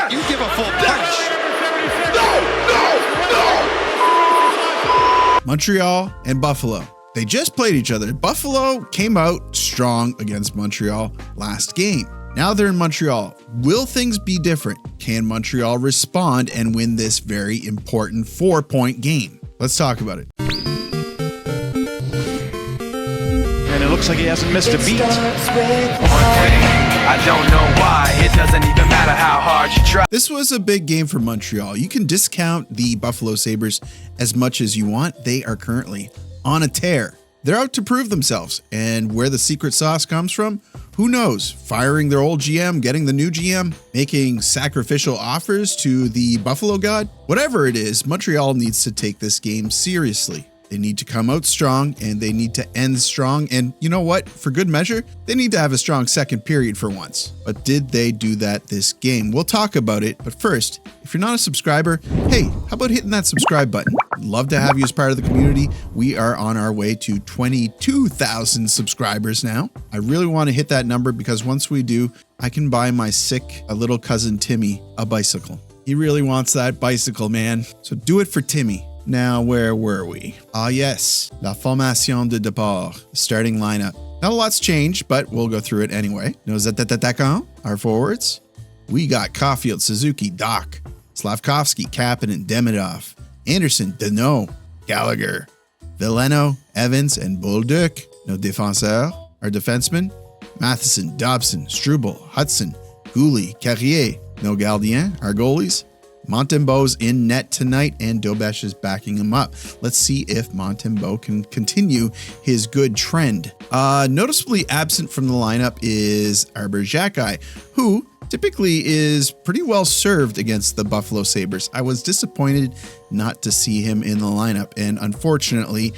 You give a full punch. Montreal and Buffalo. They just played each other. Buffalo came out strong against Montreal last game. Now they're in Montreal. Will things be different? Can Montreal respond and win this very important 4-point game? Let's talk about it. And it looks like he hasn't missed a beat. I don't know why. It doesn't even matter how hard you try. This was a big game for Montreal. You can discount the Buffalo Sabres as much as you want. They are currently on a tear. They're out to prove themselves. And where the secret sauce comes from, who knows? Firing their old GM, getting the new GM, making sacrificial offers to the Buffalo God. Whatever it is, Montreal needs to take this game seriously. They need to come out strong and they need to end strong. And you know what? For good measure, they need to have a strong second period for once. But did they do that this game? We'll talk about it. But first, if you're not a subscriber, hey, how about hitting that subscribe button? Love to have you as part of the community. We are on our way to 22,000 subscribers now. I really want to hit that number because once we do, I can buy my sick little cousin Timmy a bicycle. He really wants that bicycle, man. So do it for Timmy. Now, where were we? Ah, yes. La formation de départ. Starting lineup. Not a lot's changed, but we'll go through it anyway. Nos attaquants, our forwards. We got Caufield, Suzuki, Doc, Slavkovsky, Kapanen, Demidov, Anderson, Deneau, Gallagher, Villeno, Evans, and Bolduc. Nos défenseurs, our defensemen. Matheson, Dobson, Struble, Hudson, Goulet, Carrier. Nos gardiens, our goalies. Montembeau's in net tonight and Dobesh is backing him up. Let's see if Montembeau can continue his good trend. Noticeably absent from the lineup is Arbor Xhekaj, who typically is pretty well served against the Buffalo Sabres. I was disappointed not to see him in the lineup, and unfortunately,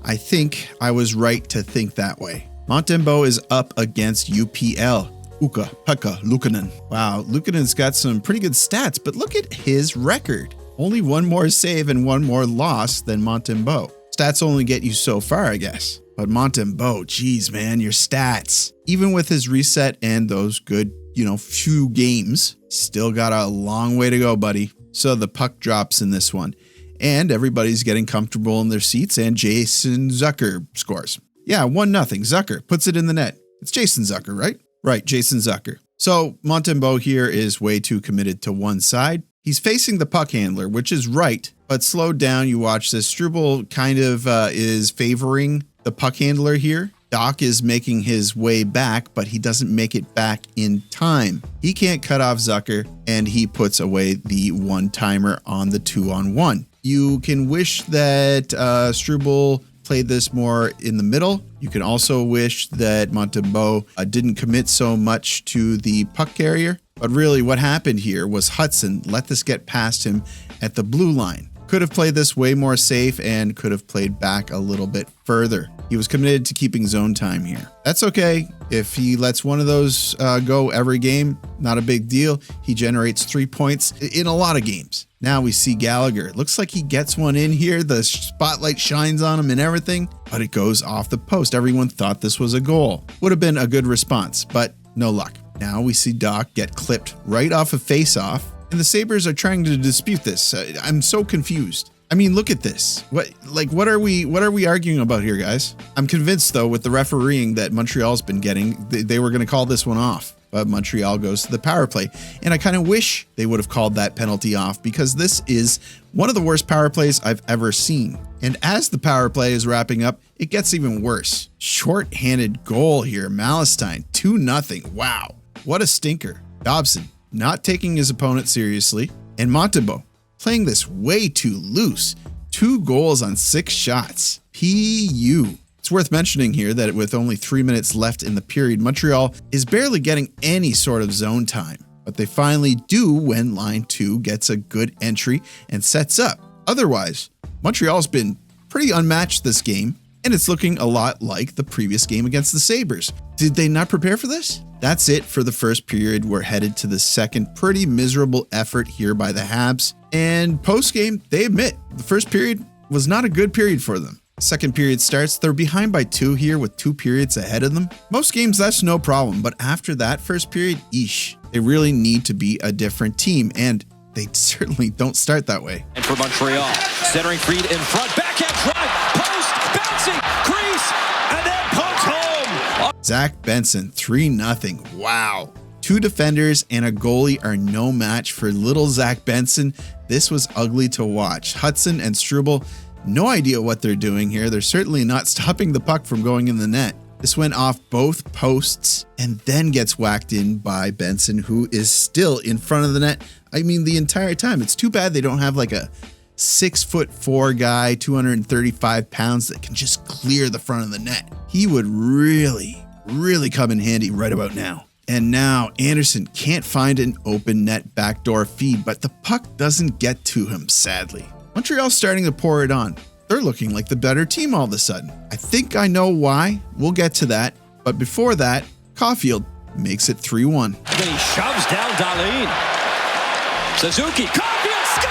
I think I was right to think that way. Montembeau is up against UPL. Pekka Luukkonen. Wow, Luukkonen's got some pretty good stats, but look at his record. Only one more save and one more loss than Montembeau. Stats only get you so far, I guess. But Montembeau, geez, man, your stats. Even with his reset and those good, few games, still got a long way to go, buddy. So the puck drops in this one. And everybody's getting comfortable in their seats, and Jason Zucker scores. Yeah, 1-0. Zucker puts it in the net. It's Jason Zucker, right? Right, Jason Zucker. So Montembeau here is way too committed to one side. He's facing the puck handler, which is right, but slowed down. You watch this. Struble kind of is favoring the puck handler here. Doc is making his way back, but he doesn't make it back in time. He can't cut off Zucker, and he puts away the one-timer on the 2-on-1. You can wish that Struble played this more in the middle. You can also wish that Montembeau didn't commit so much to the puck carrier. But really what happened here was Hudson let this get past him at the blue line. Could have played this way more safe and could have played back a little bit further. He was committed to keeping zone time here. That's okay. If he lets one of those go every game, not a big deal. He generates 3 points in a lot of games. Now we see Gallagher. It looks like he gets one in here. The spotlight shines on him and everything, but it goes off the post. Everyone thought this was a goal. Would have been a good response, but no luck. Now we see Doc get clipped right off a face-off, and the Sabres are trying to dispute this. I'm so confused. I mean, look at this. What are we arguing about here, guys? I'm convinced, though, with the refereeing that Montreal's been getting, they were going to call this one off. But Montreal goes to the power play. And I kind of wish they would have called that penalty off because this is one of the worst power plays I've ever seen. And as the power play is wrapping up, it gets even worse. Short-handed goal here. Malestein, 2-0. Wow. What a stinker. Dobson not taking his opponent seriously. And Montembeau playing this way too loose. 2 goals on 6 shots. PU. It's worth mentioning here that with only 3 minutes left in the period, Montreal is barely getting any sort of zone time. But they finally do when line 2 gets a good entry and sets up. Otherwise, Montreal's been pretty unmatched this game, and it's looking a lot like the previous game against the Sabres. Did they not prepare for this? That's it for the first period. We're headed to the second. Pretty miserable effort here by the Habs. And post-game, they admit the first period was not a good period for them. Second period starts. They're behind by 2 here with 2 periods ahead of them. Most games, that's no problem. But after that first period, eesh, they really need to be a different team. And they certainly don't start that way. And for Montreal, centering Fried in front, backhand drive, post, bouncing, crease, and then pokes home. Zach Benson, 3-0. Wow. 2 defenders and a goalie are no match for little Zach Benson. This was ugly to watch. Hudson and Struble, no idea what they're doing here. They're certainly not stopping the puck from going in the net. This went off both posts and then gets whacked in by Benson, who is still in front of the net. I mean, the entire time. It's too bad they don't have like a 6'4" guy, 235 pounds that can just clear the front of the net. He would really come in handy right about now. And now Anderson can't find an open net backdoor feed, but the puck doesn't get to him, sadly. Montreal's starting to pour it on. They're looking like the better team all of a sudden. I think I know why. We'll get to that. But before that, Caufield makes it 3-1. Then he shoves down Darlene. Suzuki, Caufield, score!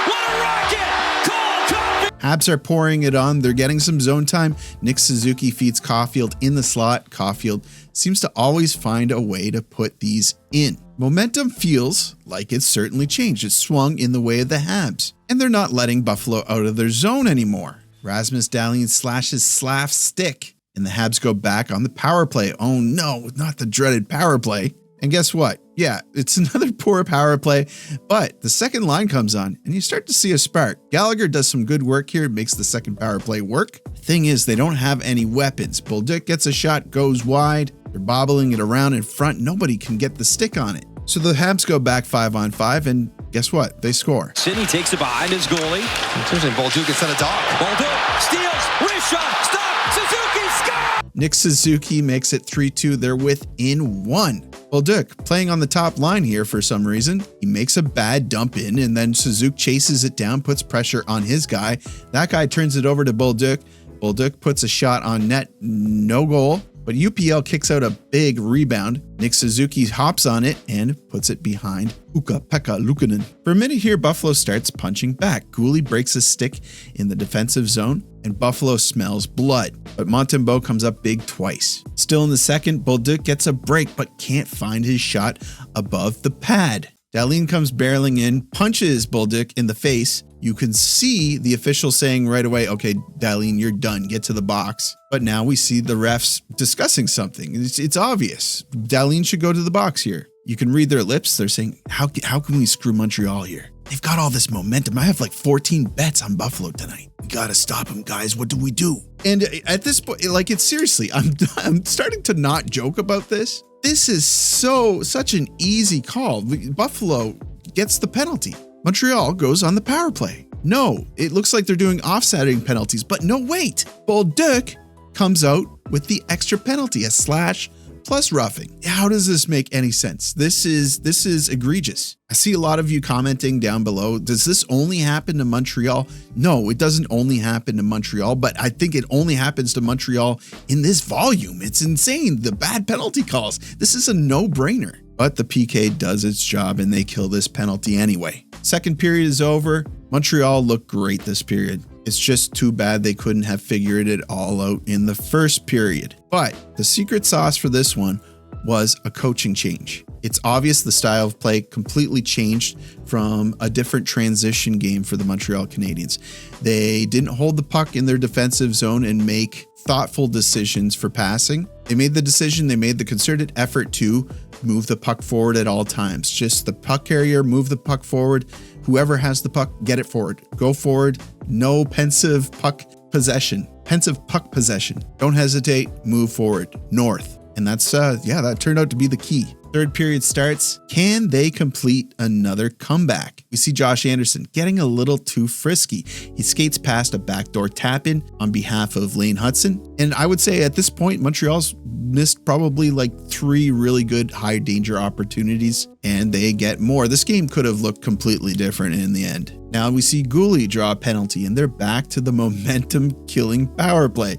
What a rocket! Cole Caufield! Habs are pouring it on. They're getting some zone time. Nick Suzuki feeds Caufield in the slot. Caufield seems to always find a way to put these in. Momentum feels like it's certainly changed. It's swung in the way of the Habs. And they're not letting Buffalo out of their zone anymore. Rasmus Dahlin slashes Slaff's stick, and the Habs go back on the power play. Oh no, not the dreaded power play. And guess what? Yeah, it's another poor power play, but the second line comes on, and you start to see a spark. Gallagher does some good work here, makes the second power play work. Thing is, they don't have any weapons. Bolduc gets a shot, goes wide. They're bobbling it around in front. Nobody can get the stick on it. So the Habs go back 5-on-5, and guess what? They score. Sidney takes it behind his goalie. Bolduc instead of Doc. Bolduc steals, wrist shot, stop, Suzuki, score! Nick Suzuki makes it 3-2. They're within 1. Bolduc playing on the top line here for some reason. He makes a bad dump in, and then Suzuki chases it down, puts pressure on his guy. That guy turns it over to Bolduc. Bolduc puts a shot on net, no goal. But UPL kicks out a big rebound. Nick Suzuki hops on it and puts it behind Ukko-Pekka Luukkonen. For a minute here, Buffalo starts punching back. Gooley breaks a stick in the defensive zone, and Buffalo smells blood. But Montembeault comes up big twice. Still in the second, Bolduc gets a break but can't find his shot above the pad. Dahlin comes barreling in, punches Bolduc in the face. You can see the official saying right away, okay, Dahlin, you're done, get to the box. But now we see the refs discussing something. It's obvious. Dahlin should go to the box here. You can read their lips. They're saying, how can we screw Montreal here? They've got all this momentum. I have like 14 bets on Buffalo tonight. We got to stop them, guys. What do we do? And at this point, like, it's seriously, I'm starting to not joke about this. This is such an easy call. Buffalo gets the penalty. Montreal goes on the power play. No, it looks like they're doing offsetting penalties, but no, wait. Bolduc comes out with the extra penalty, a slash plus roughing. How does this make any sense? This is egregious. I see a lot of you commenting down below. Does this only happen to Montreal? No, it doesn't only happen to Montreal, but I think it only happens to Montreal in this volume. It's insane. The bad penalty calls. This is a no-brainer. But the PK does its job and they kill this penalty anyway. Second period is over. Montreal looked great this period. It's just too bad they couldn't have figured it all out in the first period. But the secret sauce for this one was a coaching change. It's obvious the style of play completely changed from a different transition game for the Montreal Canadiens. They didn't hold the puck in their defensive zone and make thoughtful decisions for passing. They made the concerted effort to move the puck forward at all times. Just the puck carrier, move the puck forward. Whoever has the puck, get it forward. Go forward. No pensive puck possession. Don't hesitate, move forward, north. And that's, that turned out to be the key. Third period starts. Can they complete another comeback? We see Josh Anderson getting a little too frisky. He skates past a backdoor tap-in on behalf of Lane Hudson. And I would say at this point, Montreal's missed probably like 3 really good high danger opportunities, and they get more. This game could have looked completely different in the end. Now we see Gooley draw a penalty, and they're back to the momentum-killing power play.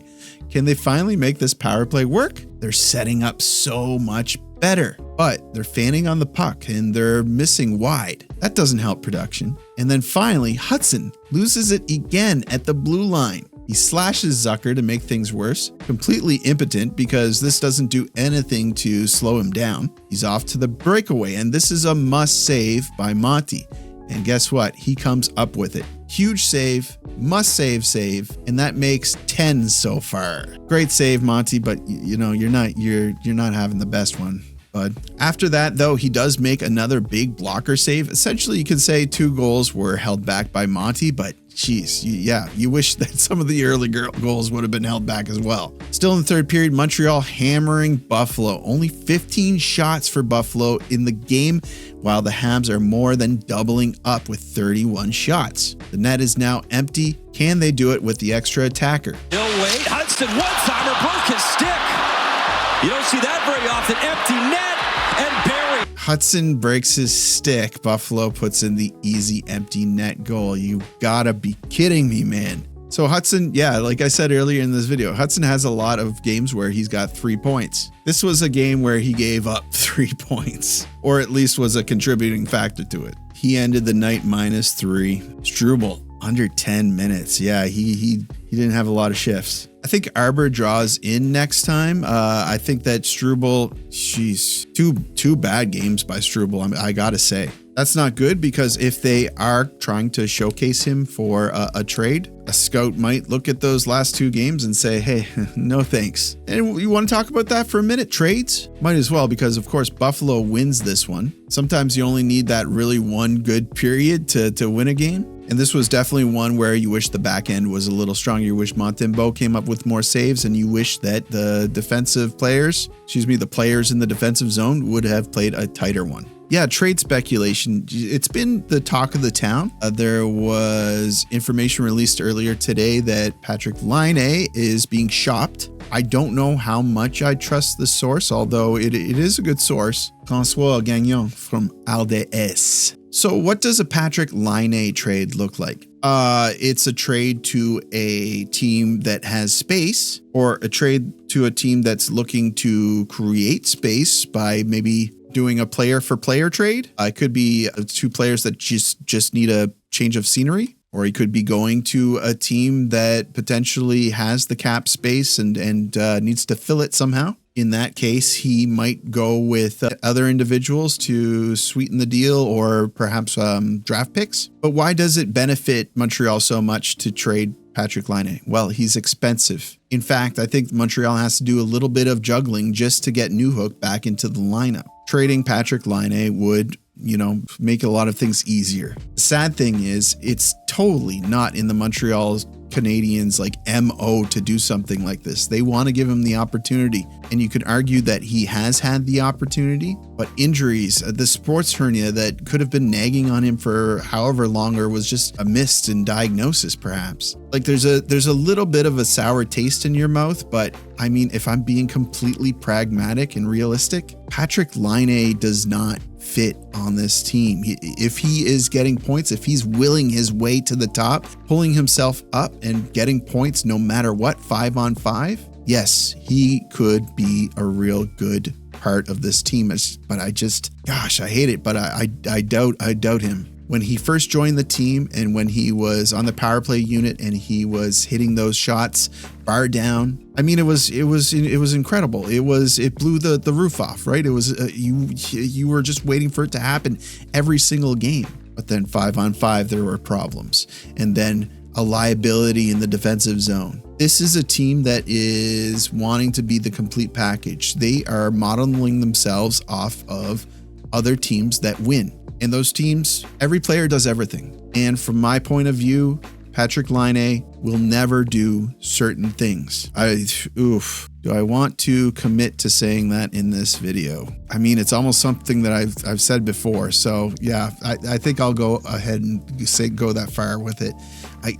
Can they finally make this power play work? They're setting up so much better, but they're fanning on the puck and they're missing wide. That doesn't help production. And then finally, Hudson loses it again at the blue line. He slashes Zucker to make things worse, completely impotent because this doesn't do anything to slow him down. He's off to the breakaway, and this is a must save by Monty. And guess what? He comes up with it. Huge save, must save, and that makes 10 so far. Great save, Monty, but you know, you're not having the best one. But after that, though, he does make another big blocker save. Essentially, you could say 2 goals were held back by Monty, but geez, you wish that some of the early goals would have been held back as well. Still in the third period, Montreal hammering Buffalo. Only 15 shots for Buffalo in the game, while the Habs are more than doubling up with 31 shots. The net is now empty. Can they do it with the extra attacker? He'll wait. Hudson, one-timer, broke his stick. You don't see that very often. Empty net and Barry. Hudson breaks his stick. Buffalo puts in the easy empty net goal. You gotta be kidding me, man. So Hudson, like I said earlier in this video, Hudson has a lot of games where he's got 3 points. This was a game where he gave up 3 points, or at least was a contributing factor to it. He ended the night -3. Struble, under 10 minutes. Yeah, he didn't have a lot of shifts. I think Arbor draws in next time. I think that Struble, two bad games by Struble, I gotta say. That's not good, because if they are trying to showcase him for a trade, a scout might look at those last 2 games and say, hey, no thanks. And you want to talk about that for a minute? Trades? Might as well, because of course Buffalo wins this one. Sometimes you only need that really one good period to win a game. And this was definitely one where you wish the back end was a little stronger. You wish Montembeault came up with more saves, and you wish that the the players in the defensive zone would have played a tighter one. Yeah, trade speculation. It's been the talk of the town. There was information released earlier today that Patrik Laine is being shopped. I don't know how much I trust the source, although it is a good source. François Gagnon from ALDS. So what does a Patrik Laine trade look like? It's a trade to a team that has space, or a trade to a team that's looking to create space by maybe doing a player for player trade. It could be 2 players that just need a change of scenery, or he could be going to a team that potentially has the cap space and needs to fill it somehow. In that case, he might go with other individuals to sweeten the deal, or perhaps draft picks. But why does it benefit Montreal so much to trade Patrik Laine? Well, he's expensive. In fact, I think Montreal has to do a little bit of juggling just to get Newhook back into the lineup. Trading Patrik Laine would, make a lot of things easier. The sad thing is, it's totally not in the Montreal Canadiens MO to do something like this. They want to give him the opportunity, and you could argue that he has had the opportunity, but injuries, the sports hernia that could have been nagging on him for however longer, was just a missed in diagnosis, perhaps. There's a little bit of a sour taste in your mouth, but I mean, if I'm being completely pragmatic and realistic, Patrik Laine does not fit on this team. If he is getting points, if he's willing his way to the top, pulling himself up and getting points no matter what, 5-on-5, yes, he could be a real good part of this team. But I hate it, but I doubt him. When he first joined the team, and when he was on the power play unit and he was hitting those shots bar down, I mean, it was incredible. It blew the roof off, right? It was you were just waiting for it to happen every single game. But then 5-on-5, there were problems, and then a liability in the defensive zone. This is a team that is wanting to be the complete package. They are modeling themselves off of other teams that win. And those teams, every player does everything. And from my point of view, Patrik Laine will never do certain things. Do I want to commit to saying that in this video? I mean, it's almost something that I've said before. So yeah, I think I'll go ahead and go that far with it.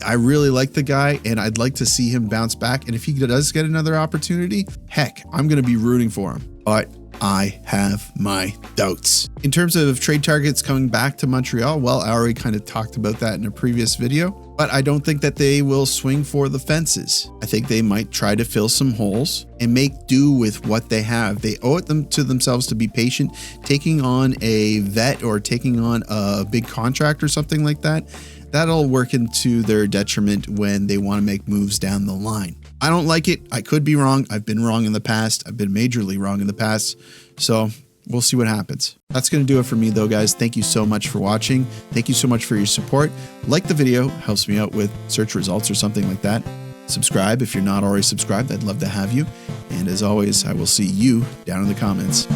I really like the guy, and I'd like to see him bounce back. And if he does get another opportunity, heck, I'm going to be rooting for him. But I have my doubts. In terms of trade targets coming back to Montreal, well, I already kind of talked about that in a previous video, but I don't think that they will swing for the fences. I think they might try to fill some holes and make do with what they have. They owe it to themselves to be patient. Taking on a vet or taking on a big contract or something like that, that'll work into their detriment when they want to make moves down the line. I don't like it. I could be wrong. I've been wrong in the past. I've been majorly wrong in the past. So we'll see what happens. That's going to do it for me though, guys. Thank you so much for watching. Thank you so much for your support. Like the video, helps me out with search results or something like that. Subscribe if you're not already subscribed. I'd love to have you. And as always, I will see you down in the comments.